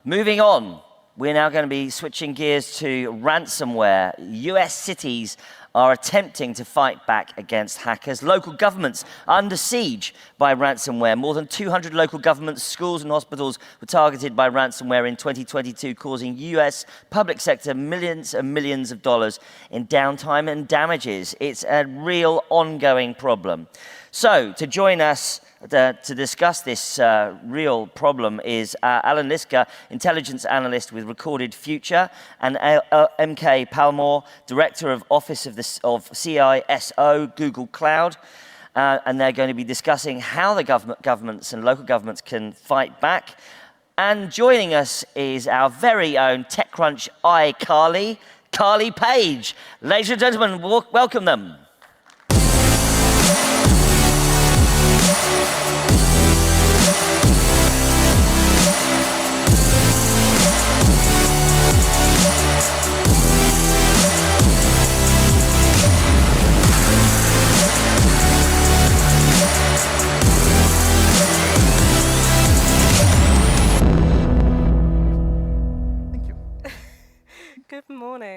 Moving on, we're now going to be switching gears to ransomware. US cities are attempting to fight back against hackers. Local governments are under siege by ransomware. More than 200 local governments, schools and hospitals were targeted by ransomware in 2022, causing US public sector millions and millions of dollars in downtime and damages. It's a real ongoing problem. So, to join us to discuss this real problem is Allan Liska, intelligence analyst with Recorded Future, and MK Palmore, director of Office of CISO, Google Cloud. And they're going to be discussing how the governments and local governments can fight back. And joining us is our very own TechCrunch Carly Page. Ladies and gentlemen, welcome them.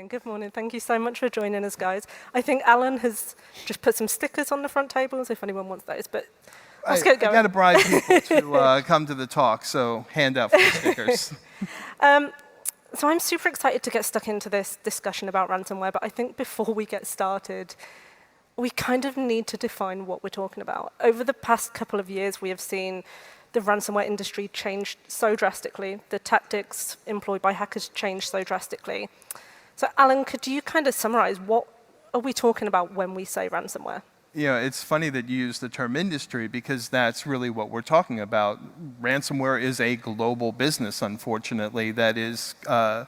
Good morning. Thank you so much for joining us, guys. I think Allan has just put some stickers on the front tables if anyone wants those, but let's get going. I got to bribe people to come to the talk, so hand out free stickers. So I'm super excited to get stuck into this discussion about ransomware, but I think before we get started, we kind of need to define what we're talking about. Over the past couple of years, we have seen the ransomware industry change so drastically. The tactics employed by hackers change so drastically. So Allan, could you kind of summarize what are we talking about when we say ransomware? It's funny that you use the term industry because that's really what we're talking about. Ransomware is a global business, unfortunately, that is a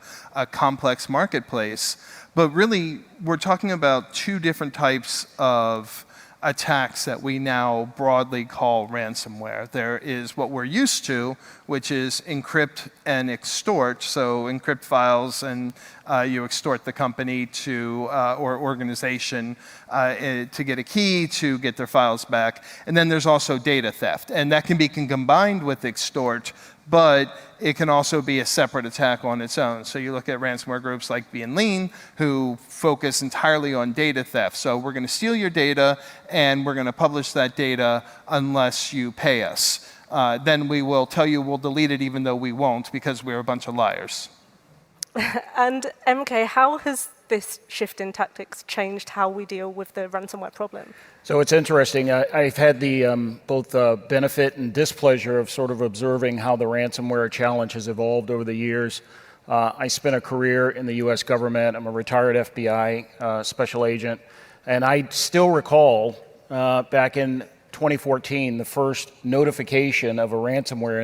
complex marketplace. But really, we're talking about two different types of attacks that we now broadly call ransomware. There is what we're used to, which is encrypt and extort. So encrypt files and you extort the company to or organization to get a key to get their files back. And then there's also data theft. And that can be combined with extort, but it can also be a separate attack on its own. So you look at ransomware groups like Being Lean, who focus entirely on data theft. So we're going to steal your data, and we're going to publish that data unless you pay us. Then we will tell you we'll delete it even though we won't, because we're a bunch of liars. And MK, how has this shift in tactics changed how we deal with the ransomware problem? So it's interesting. I've had the both benefit and displeasure of sort of observing how the ransomware challenge has evolved over the years. I spent a career in the US government. I'm a retired FBI special agent. And I still recall back in 2014, the first notification of a ransomware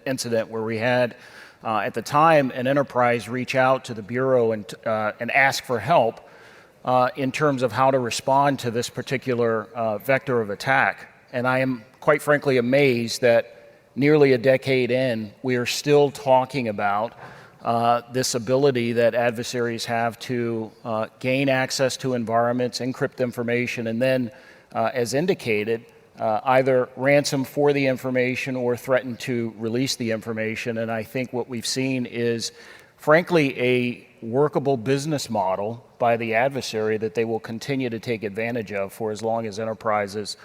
incident where we had, at the time, an enterprise reach out to the Bureau and ask for help in terms of how to respond to this particular vector of attack. And I am, quite frankly, amazed that nearly a decade in, we are still talking about this ability that adversaries have to gain access to environments, encrypt information, and then, as indicated, either ransom for the information or threaten to release the information. And I think what we've seen is, frankly, a workable business model by the adversary that they will continue to take advantage of for as long as enterprises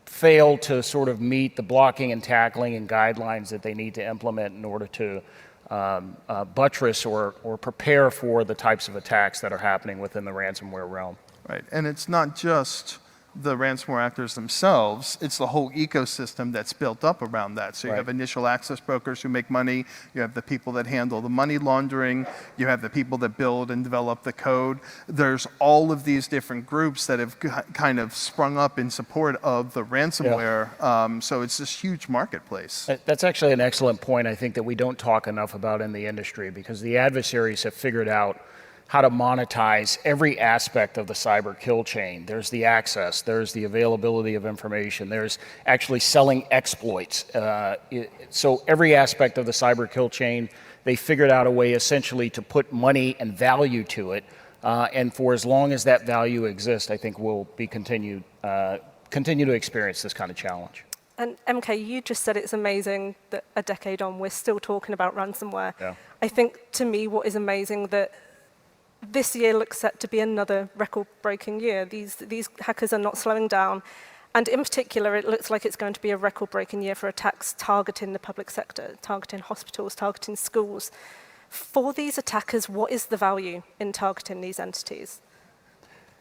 fail to sort of meet the blocking and tackling and guidelines that they need to implement in order to buttress or prepare for the types of attacks that are happening within the ransomware realm. Right, and it's not just the ransomware actors themselves, it's the whole ecosystem that's built up around that. So you have initial access brokers who make money, you have the people that handle the money laundering, you have the people that build and develop the code. There's all of these different groups that have kind of sprung up in support of the ransomware. So it's this huge marketplace. That's actually an excellent point, I think, that we don't talk enough about in the industry, because the adversaries have figured out how to monetize every aspect of the cyber kill chain. There's the access, there's the availability of information, there's actually selling exploits. So every aspect of the cyber kill chain, they figured out a way essentially to put money and value to it. And for as long as that value exists, I think we'll be continue to experience this kind of challenge. And MK, you just said it's amazing that a decade on, we're still talking about ransomware. Yeah. I think, to me, what is amazing that this year looks set to be another record-breaking year. These hackers are not slowing down. And in particular, it looks like it's going to be a record-breaking year for attacks targeting the public sector, targeting hospitals, targeting schools. For these attackers, what is the value in targeting these entities?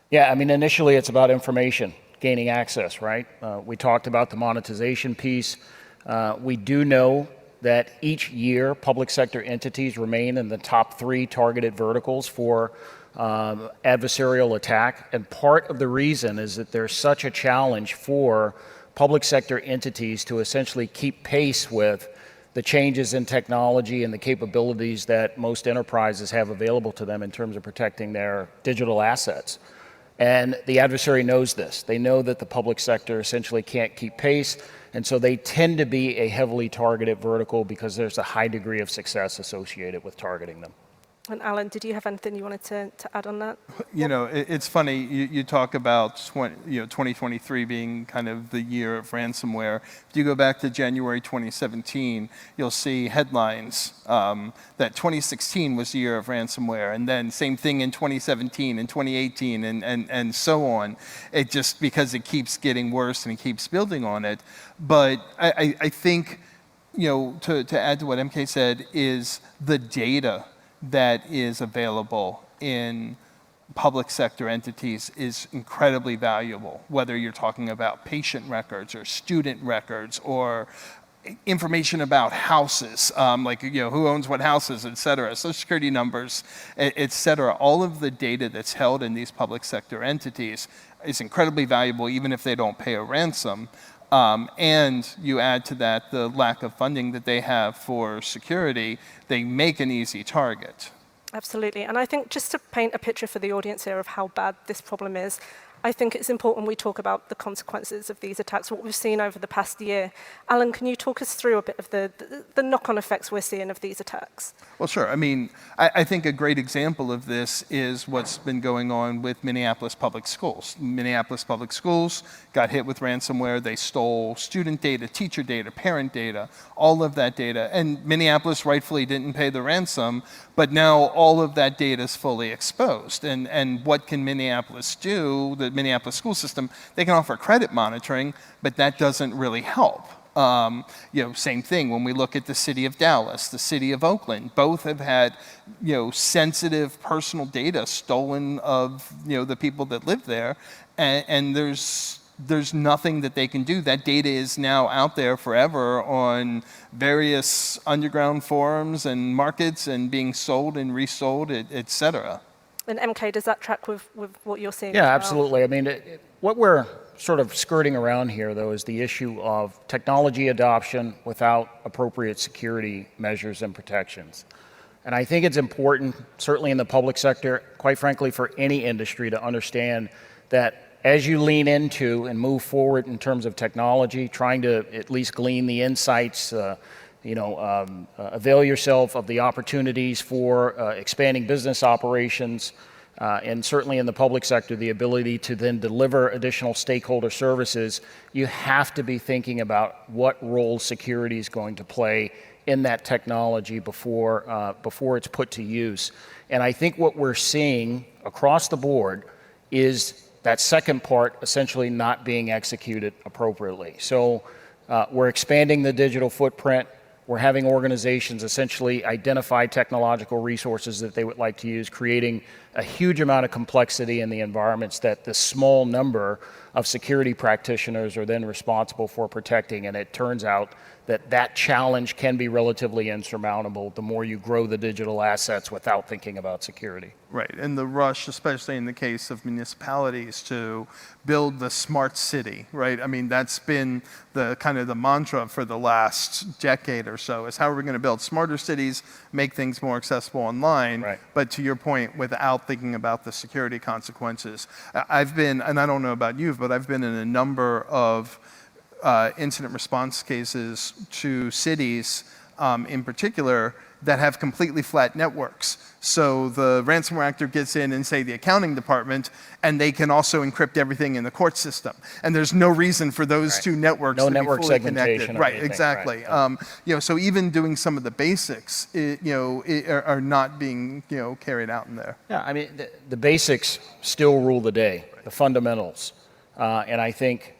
Yeah, I mean, initially it's about information, gaining access, right? We talked about the monetization piece. We do know that each year public sector entities remain in the top 3 targeted verticals for adversarial attack. And part of the reason is that there's such a challenge for public sector entities to essentially keep pace with the changes in technology and the capabilities that most enterprises have available to them in terms of protecting their digital assets. And the adversary knows this. They know that the public sector essentially can't keep pace, and so they tend to be a heavily targeted vertical because there's a high degree of success associated with targeting them. And Allan, did you have anything you wanted to add on that? You know, it's funny, you talk about 2023 being kind of the year of ransomware. If you go back to January 2017, you'll see headlines that 2016 was the year of ransomware, and then same thing in 2017 and 2018 and so on. It just, because it keeps getting worse and it keeps building on it. But I think, you know, to add to what MK said, is the data that is available in public sector entities is incredibly valuable, whether you're talking about patient records or student records or information about houses, like, you know, who owns what houses, et cetera, social security numbers, et cetera. All of the data that's held in these public sector entities is incredibly valuable, even if they don't pay a ransom. And you add to that the lack of funding that they have for security, they make an easy target. Absolutely. And I think just to paint a picture for the audience here of how bad this problem is, I think it's important we talk about the consequences of these attacks, what we've seen over the past year. Allan, can you talk us through a bit of the knock-on effects we're seeing of these attacks? Well, sure. I mean, I think a great example of this is what's been going on with Minneapolis Public Schools. Minneapolis Public Schools got hit with ransomware. They stole student data, teacher data, parent data, all of that data. And Minneapolis rightfully didn't pay the ransom, but now all of that data is fully exposed. And what can Minneapolis do? The Minneapolis school system, they can offer credit monitoring, but that doesn't really help. You know, same thing when we look at the city of Dallas, the city of Oakland, both have had, you know, sensitive personal data stolen of, you know, the people that live there, and there's nothing that they can do. That data is now out there forever on various underground forums and markets and being sold and resold, et cetera. And MK, does that track with what you're seeing? Yeah, absolutely. I mean, what we're sort of skirting around here, though, is the issue of technology adoption without appropriate security measures and protections. And I think it's important, certainly in the public sector, quite frankly, for any industry to understand that as you lean into and move forward in terms of technology, trying to at least glean the insights, avail yourself of the opportunities for expanding business operations, and certainly in the public sector, the ability to then deliver additional stakeholder services, you have to be thinking about what role security is going to play in that technology before it's put to use. And I think what we're seeing across the board is that second part essentially not being executed appropriately. So we're expanding the digital footprint. We're having organizations essentially identify technological resources that they would like to use, creating a huge amount of complexity in the environments that the small number of security practitioners are then responsible for protecting. And it turns out that that challenge can be relatively insurmountable the more you grow the digital assets without thinking about security. Right, and the rush, especially in the case of municipalities, to build the smart city, right? I mean, that's been the kind of the mantra for the last decade or so, is how are we going to build smarter cities, make things more accessible online, right. But to your point, without thinking about the security consequences. I've been, and I don't know about you, but I've been in a number of incident response cases to cities in particular that have completely flat networks. So the ransomware actor gets in and say the accounting department, and they can also encrypt everything in the court system. And there's no reason for those two networks to be fully connected. Right, exactly. So even doing some of the basics, are not being, carried out in there. Yeah, I mean, the basics still rule the day, the fundamentals. And I think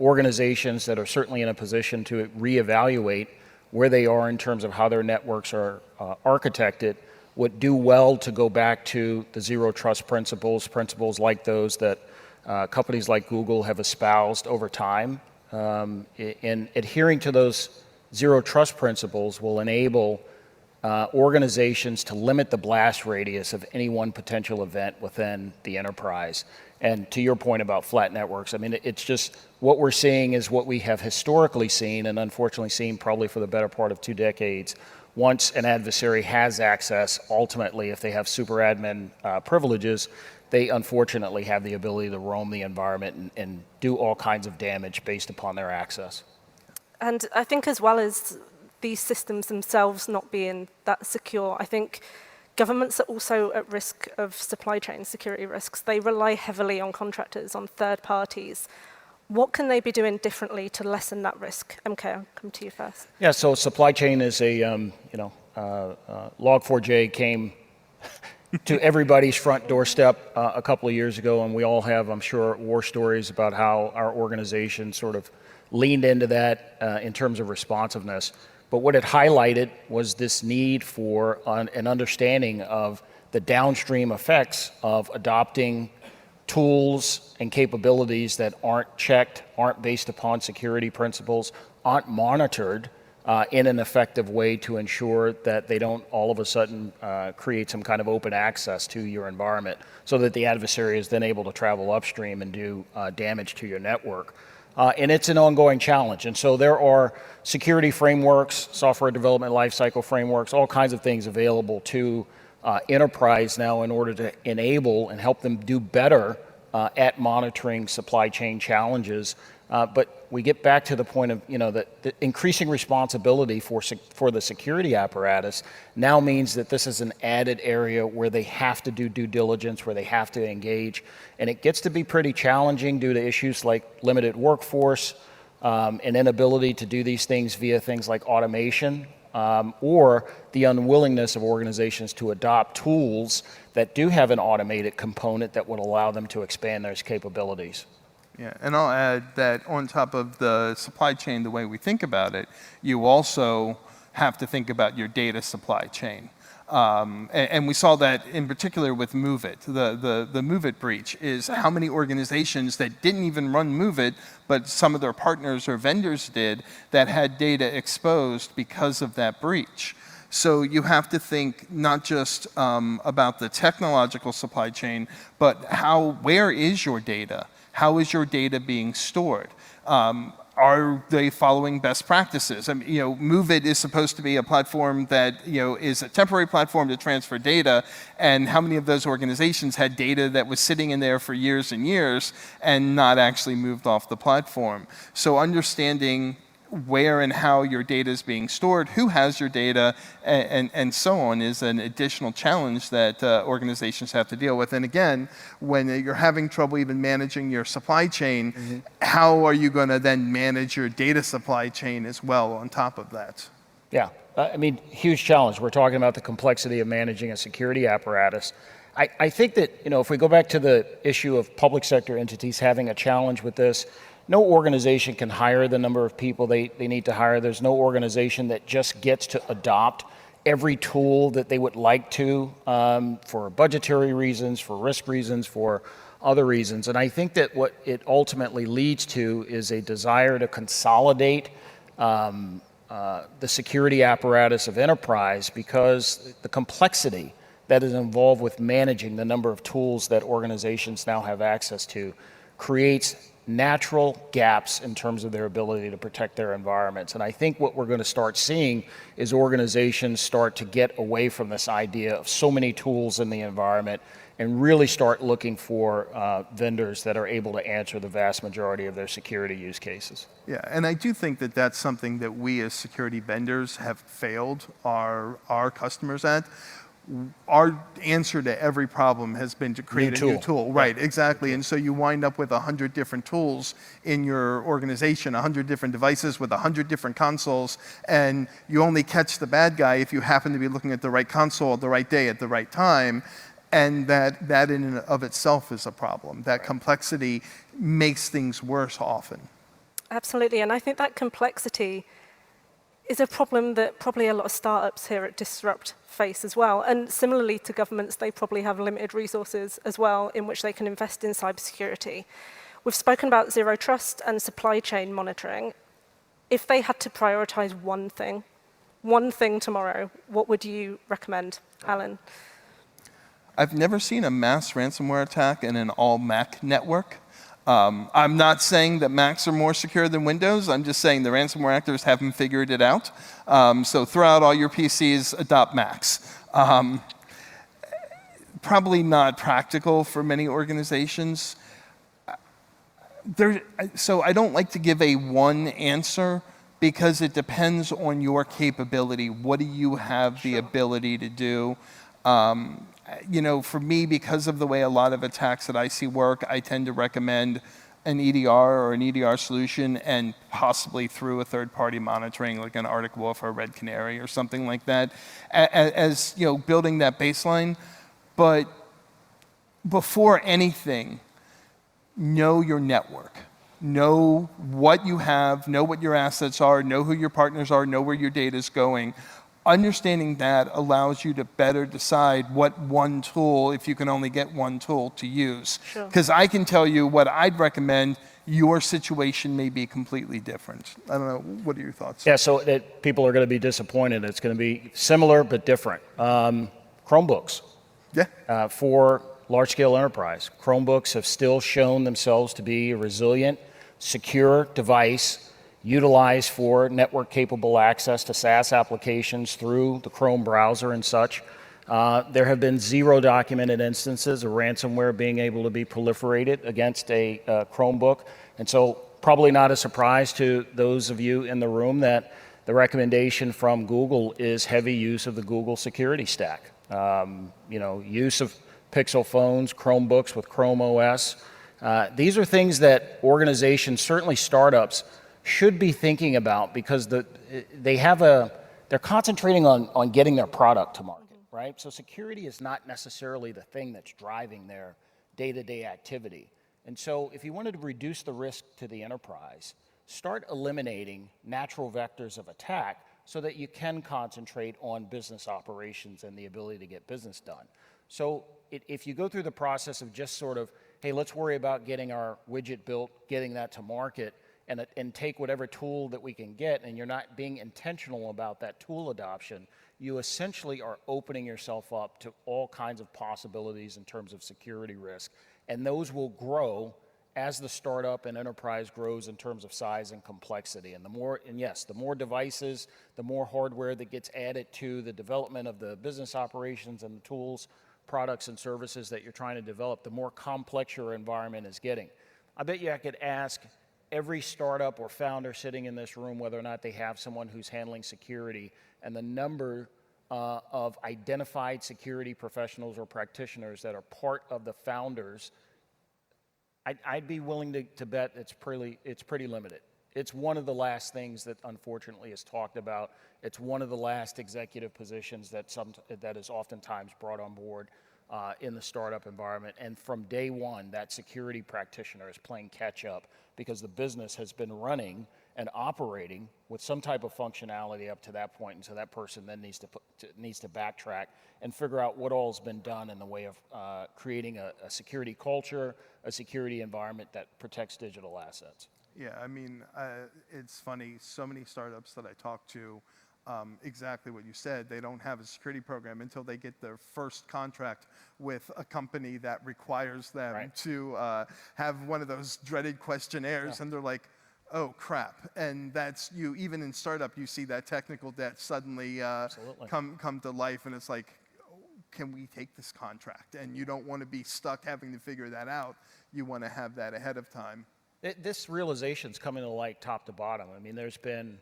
organizations that are certainly in a position to reevaluate where they are in terms of how their networks are architected would do well to go back to the zero trust principles like those that companies like Google have espoused over time. And adhering to those zero trust principles will enable organizations to limit the blast radius of any one potential event within the enterprise. And to your point about flat networks, I mean, it's just what we're seeing is what we have historically seen and unfortunately seen probably for the better part of 2 decades. Once an adversary has access, ultimately, if they have super admin privileges, they unfortunately have the ability to roam the environment and do all kinds of damage based upon their access. And I think as well as these systems themselves not being that secure, I think governments are also at risk of supply chain security risks. They rely heavily on contractors, on third parties. What can they be doing differently to lessen that risk? MK, I'll come to you first. Yeah, so supply chain is a, Log4j came to everybody's front doorstep a couple of years ago, and we all have, I'm sure, war stories about how our organization sort of leaned into that in terms of responsiveness. But what it highlighted was this need for an understanding of the downstream effects of adopting tools and capabilities that aren't checked, aren't based upon security principles, aren't monitored in an effective way to ensure that they don't all of a sudden create some kind of open access to your environment so that the adversary is then able to travel upstream and do damage to your network. And it's an ongoing challenge. And so there are security frameworks, software development lifecycle frameworks, all kinds of things available to enterprise now in order to enable and help them do better at monitoring supply chain challenges. But we get back to the point of, that the increasing responsibility for the security apparatus now means that this is an added area where they have to do due diligence, where they have to engage. And it gets to be pretty challenging due to issues like limited workforce, and inability to do these things via things like automation, or the unwillingness of organizations to adopt tools that do have an automated component that would allow them to expand those capabilities. Yeah, and I'll add that on top of the supply chain, the way we think about it, you also have to think about your data supply chain. And we saw that in particular with MOVEit. The MOVEit breach is how many organizations that didn't even run MOVEit, but some of their partners or vendors did, that had data exposed because of that breach. So you have to think not just about the technological supply chain, but where is your data? How is your data being stored? Are they following best practices? I mean, MOVEit is supposed to be a platform that is a temporary platform to transfer data, and how many of those organizations had data that was sitting in there for years and years and not actually moved off the platform? So understanding where and how your data is being stored, who has your data, and so on is an additional challenge that organizations have to deal with. And again, when you're having trouble even managing your supply chain, how are you going to then manage your data supply chain as well on top of that? Yeah, I mean, huge challenge. We're talking about the complexity of managing a security apparatus. I think that, if we go back to the issue of public sector entities having a challenge with this, no organization can hire the number of people they need to hire. There's no organization that just gets to adopt every tool that they would like to for budgetary reasons, for risk reasons, for other reasons. And I think that what it ultimately leads to is a desire to consolidate the security apparatus of enterprise, because the complexity that is involved with managing the number of tools that organizations now have access to creates natural gaps in terms of their ability to protect their environments. And I think what we're going to start seeing is organizations start to get away from this idea of so many tools in the environment and really start looking for vendors that are able to answer the vast majority of their security use cases. Yeah, and I do think that that's something that we as security vendors have failed our customers at. our answer to every problem has been to create a new tool. Right, exactly. And so you wind up with 100 different tools in your organization, 100 different devices with 100 different consoles, and you only catch the bad guy if you happen to be looking at the right console at the right day at the right time. And that in and of itself is a problem. That complexity makes things worse often. Absolutely, and I think that complexity is a problem that probably a lot of startups here at Disrupt face as well. And similarly to governments, they probably have limited resources as well in which they can invest in cybersecurity. We've spoken about zero trust and supply chain monitoring. If they had to prioritize one thing tomorrow, what would you recommend, Allan? I've never seen a mass ransomware attack in an all-Mac network. I'm not saying that Macs are more secure than Windows. I'm just saying the ransomware actors haven't figured it out. So throw out all your PCs, adopt Macs. Probably not practical for many organizations. So I don't like to give a one answer because it depends on your capability. What do you have the ability to do? You know, for me, because of the way a lot of attacks that I see work, I tend to recommend an EDR or an EDR solution and possibly through a third-party monitoring like an Arctic Wolf or a Red Canary or something like that as you know, building that baseline. But before anything, know your network. Know what you have, know what your assets are, know who your partners are, know where your data is going. Understanding that allows you to better decide what one tool, if you can only get one tool, to use. Because I can tell you what I'd recommend, your situation may be completely different. I don't know, what are your thoughts? Yeah, so people are going to be disappointed. It's going to be similar but different. Chromebooks. Yeah. For large-scale enterprise, Chromebooks have still shown themselves to be a resilient, secure device utilized for network-capable access to SaaS applications through the Chrome browser and such. There have been zero documented instances of ransomware being able to be proliferated against a Chromebook. And so probably not a surprise to those of you in the room that the recommendation from Google is heavy use of the Google security stack. You know, use of Pixel phones, Chromebooks with Chrome OS. These are things that organizations, certainly startups, should be thinking about because they're concentrating on getting their product to market, right? So security is not necessarily the thing that's driving their day-to-day activity. And so if you wanted to reduce the risk to the enterprise, start eliminating natural vectors of attack so that you can concentrate on business operations and the ability to get business done. So if you go through the process of just sort of, hey, let's worry about getting our widget built, getting that to market, and take whatever tool that we can get, and you're not being intentional about that tool adoption, you essentially are opening yourself up to all kinds of possibilities in terms of security risk. And those will grow as the startup and enterprise grows in terms of size and complexity. And the more devices, the more hardware that gets added to the development of the business operations and the tools, products and services that you're trying to develop, the more complex your environment is getting. I bet you I could ask every startup or founder sitting in this room whether or not they have someone who's handling security, and the number of identified security professionals or practitioners that are part of the founders, I'd be willing to bet it's pretty limited. It's one of the last things that unfortunately is talked about. It's one of the last executive positions that is oftentimes brought on board in the startup environment. And from day one, that security practitioner is playing catch up because the business has been running and operating with some type of functionality up to that point. And so that person then needs to backtrack and figure out what all has been done in the way of creating a security culture, a security environment that protects digital assets. Yeah, I mean, it's funny, so many startups that I talk to, exactly what you said, they don't have a security program until they get their first contract with a company that requires them to have one of those dreaded questionnaires, and they're like, oh crap. And that's even in startup, you see that technical debt suddenly come to life, and it's like, can we take this contract? And you don't want to be stuck having to figure that out. You want to have that ahead of time. This realization's coming to light top to bottom. I mean, there's been,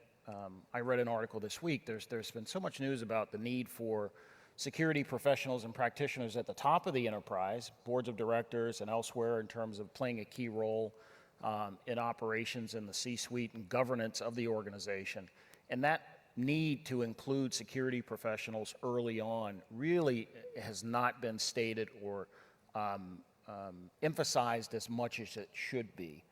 I read an article this week, there's been so much news about the need for security professionals and practitioners at the top of the enterprise, boards of directors and elsewhere in terms of playing a key role in operations in the C-suite and governance of the organization. And that need to include security professionals early on really has not been stated or emphasized as much as it should be.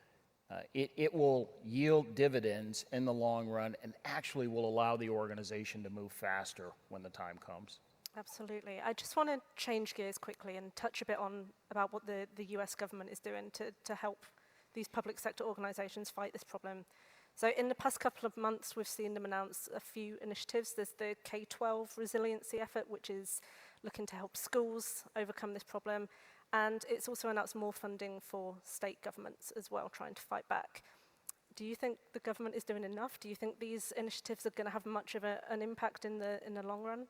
It will yield dividends in the long run and actually will allow the organization to move faster when the time comes. Absolutely. I just want to change gears quickly and touch a bit on about what the US government is doing to help these public sector organizations fight this problem. So in the past couple of months, we've seen them announce a few initiatives. There's the K-12 resiliency effort, which is looking to help schools overcome this problem. And it's also announced more funding for state governments as well, trying to fight back. Do you think the government is doing enough? Do you think these initiatives are going to have much of an impact in the long run?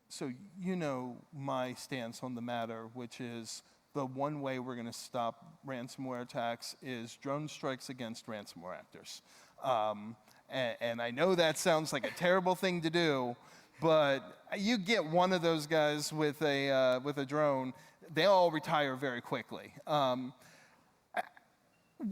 So you know my stance on the matter, which is the one way we're going to stop ransomware attacks is drone strikes against ransomware actors. And I know that sounds like a terrible thing to do, but you get one of those guys with a drone, they all retire very quickly.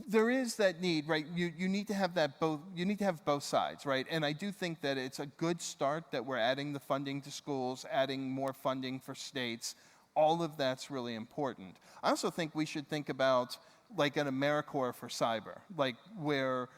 There is that need, right? You need to have that both. You need to have both sides, right? And I do think that it's a good start that we're adding the funding to schools, adding more funding for states. All of that's really important. I also think we should think about like an AmeriCorps for cyber, like where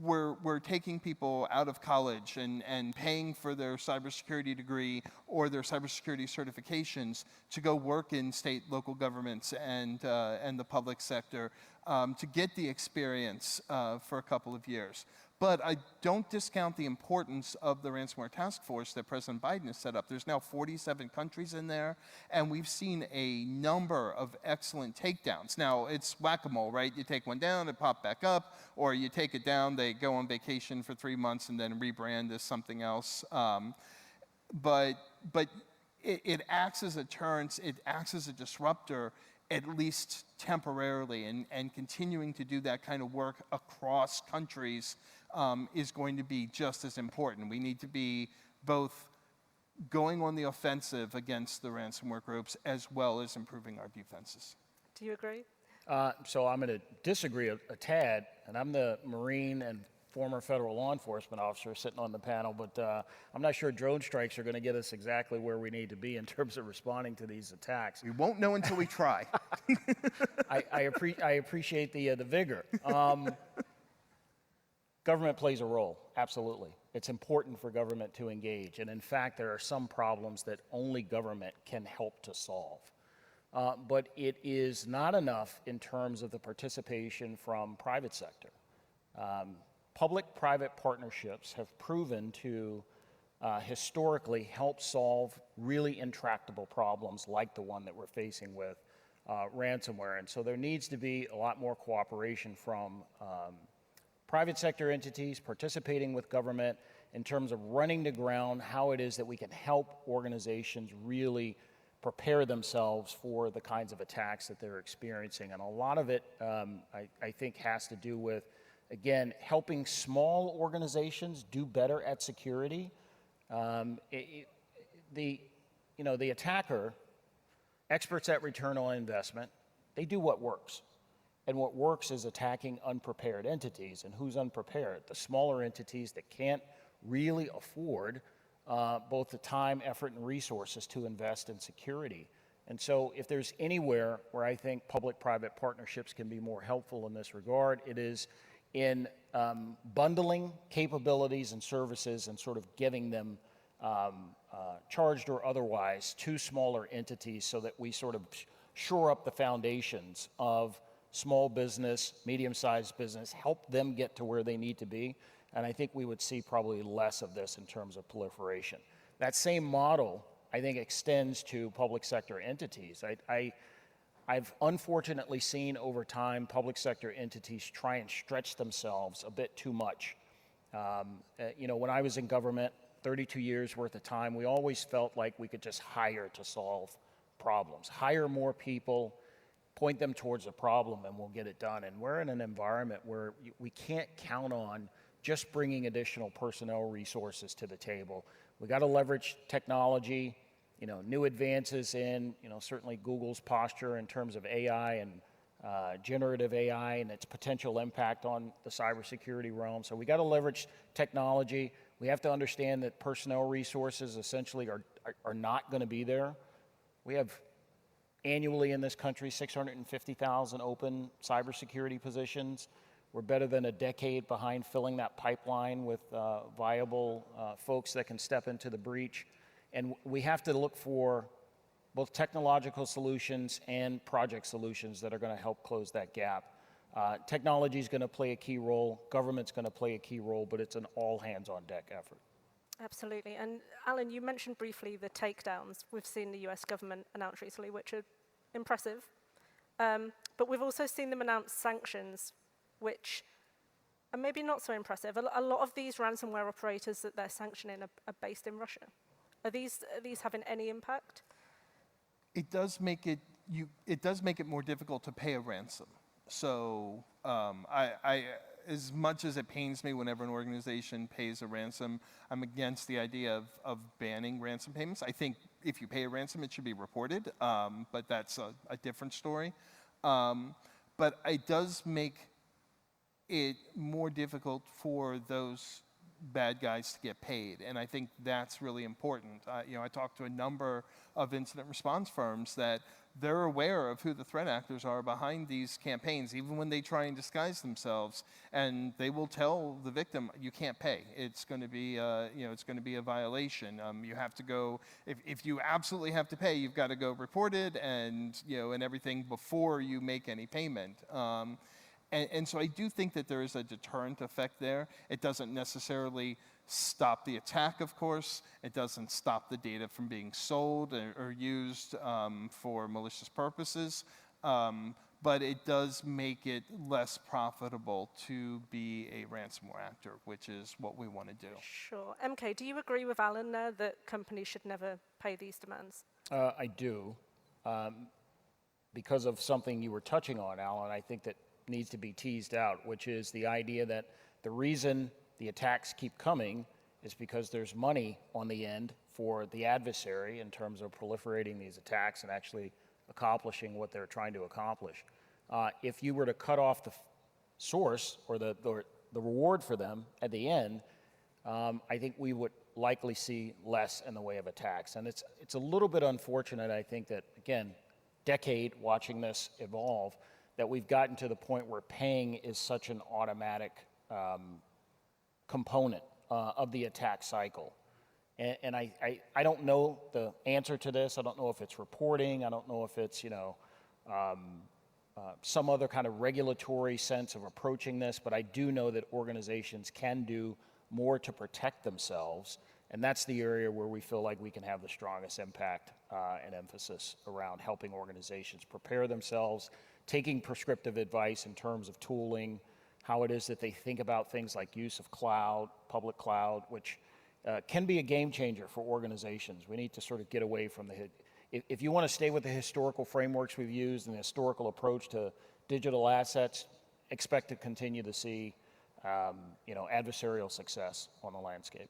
we're taking people out of college and paying for their cybersecurity degree or their cybersecurity certifications to go work in state, local governments and the public sector to get the experience for a couple of years. But I don't discount the importance of the ransomware task force that President Biden has set up. There's now 47 countries in there, and we've seen a number of excellent takedowns. Now, it's whack-a-mole, right? You take one down, it pops back up, or you take it down, they go on vacation for 3 months and then rebrand as something else. But it acts as a deterrent, it acts as a disruptor, at least temporarily, and continuing to do that kind of work across countries is going to be just as important. We need to be both going on the offensive against the ransomware groups as well as improving our defenses. Do you agree? So I'm going to disagree a tad, and I'm the Marine and former federal law enforcement officer sitting on the panel, but I'm not sure drone strikes are going to get us exactly where we need to be in terms of responding to these attacks. We won't know until we try. I appreciate the vigor. Government plays a role, absolutely. It's important for government to engage, and in fact, there are some problems that only government can help to solve. But it is not enough in terms of the participation from private sector. Public-private partnerships have proven to historically help solve really intractable problems like the one that we're facing with ransomware. And so there needs to be a lot more cooperation from private sector entities participating with government in terms of running to ground how it is that we can help organizations really prepare themselves for the kinds of attacks that they're experiencing. And a lot of it, I think, has to do with, again, helping small organizations do better at security. The attacker, experts at return on investment, they do what works. And what works is attacking unprepared entities. And who's unprepared? The smaller entities that can't really afford both the time, effort, and resources to invest in security. And so if there's anywhere where I think public-private partnerships can be more helpful in this regard, it is in bundling capabilities and services and sort of giving them charged or otherwise to smaller entities so that we sort of shore up the foundations of small business, medium-sized business, help them get to where they need to be. And I think we would see probably less of this in terms of proliferation. That same model, I think, extends to public sector entities. I've unfortunately seen over time public sector entities try and stretch themselves a bit too much. When I was in government, 32 years worth of time, we always felt like we could just hire to solve problems. Hire more people, point them towards a problem, and we'll get it done. And we're in an environment where we can't count on just bringing additional personnel resources to the table. We got to leverage technology new advances in, certainly Google's posture in terms of AI and generative AI and its potential impact on the cybersecurity realm. So we got to leverage technology. We have to understand that personnel resources essentially are not going to be there. We have annually in this country 650,000 open cybersecurity positions. We're better than a decade behind filling that pipeline with viable folks that can step into the breach. And we have to look for both technological solutions and project solutions that are going to help close that gap. Technology is going to play a key role, government's going to play a key role, but it's an all-hands-on-deck effort. Absolutely. And Allan, you mentioned briefly the takedowns we've seen the US government announce recently, which are impressive. But we've also seen them announce sanctions, which are maybe not so impressive. A lot of these ransomware operators that they're sanctioning are based in Russia. Are these having any impact? It does make it more difficult to pay a ransom. So as much as it pains me whenever an organization pays a ransom, I'm against the idea of banning ransom payments. I think if you pay a ransom, it should be reported, but that's a different story. But it does make it more difficult for those bad guys to get paid, and I think that's really important. I talked to a number of incident response firms that they're aware of who the threat actors are behind these campaigns, even when they try and disguise themselves, and they will tell the victim, "You can't pay. It's going to be, it's going to be a violation. You have to go. If you absolutely have to pay, you've got to go report it, and and everything before you make any payment." And so I do think that there is a deterrent effect there. It doesn't necessarily stop the attack, of course. It doesn't stop the data from being sold or used for malicious purposes. But it does make it less profitable to be a ransomware actor, which is what we want to do. Sure. MK, do you agree with Allan there that companies should never pay these demands? I do. Because of something you were touching on, Allan, I think that needs to be teased out, which is the idea that the reason the attacks keep coming is because there's money on the end for the adversary in terms of proliferating these attacks and actually accomplishing what they're trying to accomplish. If you were to cut off the source or the reward for them at the end, I think we would likely see less in the way of attacks. And it's a little bit unfortunate, I think, that, again, decade watching this evolve, that we've gotten to the point where paying is such an automatic component of the attack cycle. And I don't know the answer to this. I don't know if it's reporting. I don't know if it's some other kind of regulatory sense of approaching this, but I do know that organizations can do more to protect themselves, and that's the area where we feel like we can have the strongest impact and emphasis around helping organizations prepare themselves, taking prescriptive advice in terms of tooling, how it is that they think about things like use of cloud, public cloud, which can be a game changer for organizations. We need to sort of get away from if you want to stay with the historical frameworks we've used and the historical approach to digital assets, expect to continue to see adversarial success on the landscape.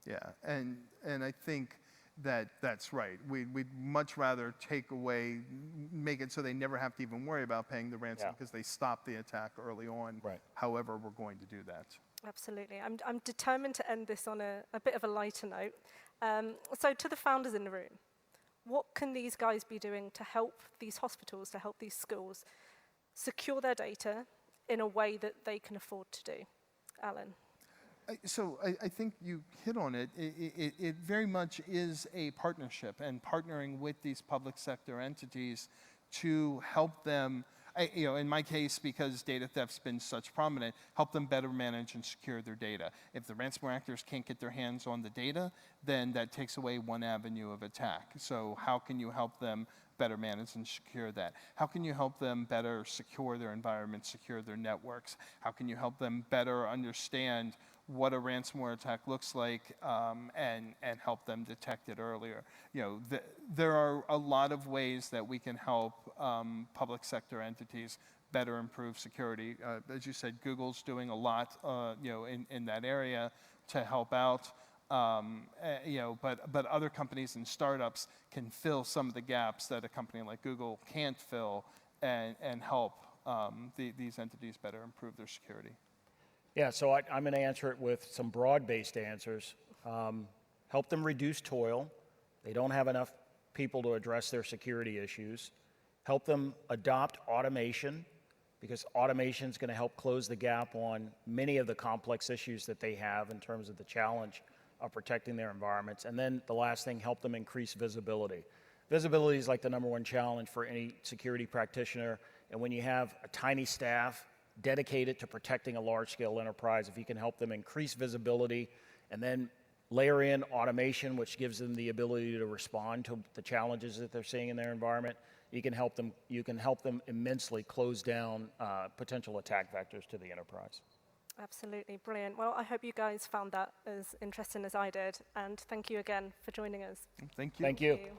Yeah, and I think that's right. We'd much rather make it so they never have to even worry about paying the ransom because they stop the attack early on. Right. However, we're going to do that. Absolutely. I'm determined to end this on a bit of a lighter note. So to the founders in the room, what can these guys be doing to help these hospitals, to help these schools secure their data in a way that they can afford to do? Allan. So I think you hit on it. It very much is a partnership, and partnering with these public sector entities to help them, in my case, because data theft's been such prominent, help them better manage and secure their data. If the ransomware actors can't get their hands on the data, then that takes away one avenue of attack. So how can you help them better manage and secure that? How can you help them better secure their environment, secure their networks? How can you help them better understand what a ransomware attack looks like and help them detect it earlier? There are a lot of ways that we can help public sector entities better improve security. As you said, Google's doing a lot in that area to help out. but other companies and startups can fill some of the gaps that a company like Google can't fill, and help these entities better improve their security. Yeah, so I'm going to answer it with some broad-based answers. Help them reduce toil. They don't have enough people to address their security issues. Help them adopt automation, because automation is going to help close the gap on many of the complex issues that they have in terms of the challenge of protecting their environments. And then the last thing, help them increase visibility. Visibility is like the #1 challenge for any security practitioner. And when you have a tiny staff dedicated to protecting a large-scale enterprise, if you can help them increase visibility and then layer in automation, which gives them the ability to respond to the challenges that they're seeing in their environment, you can help them immensely close down potential attack vectors to the enterprise. Absolutely, brilliant. Well, I hope you guys found that as interesting as I did, and thank you again for joining us. Thank you. Thank you. Thank you.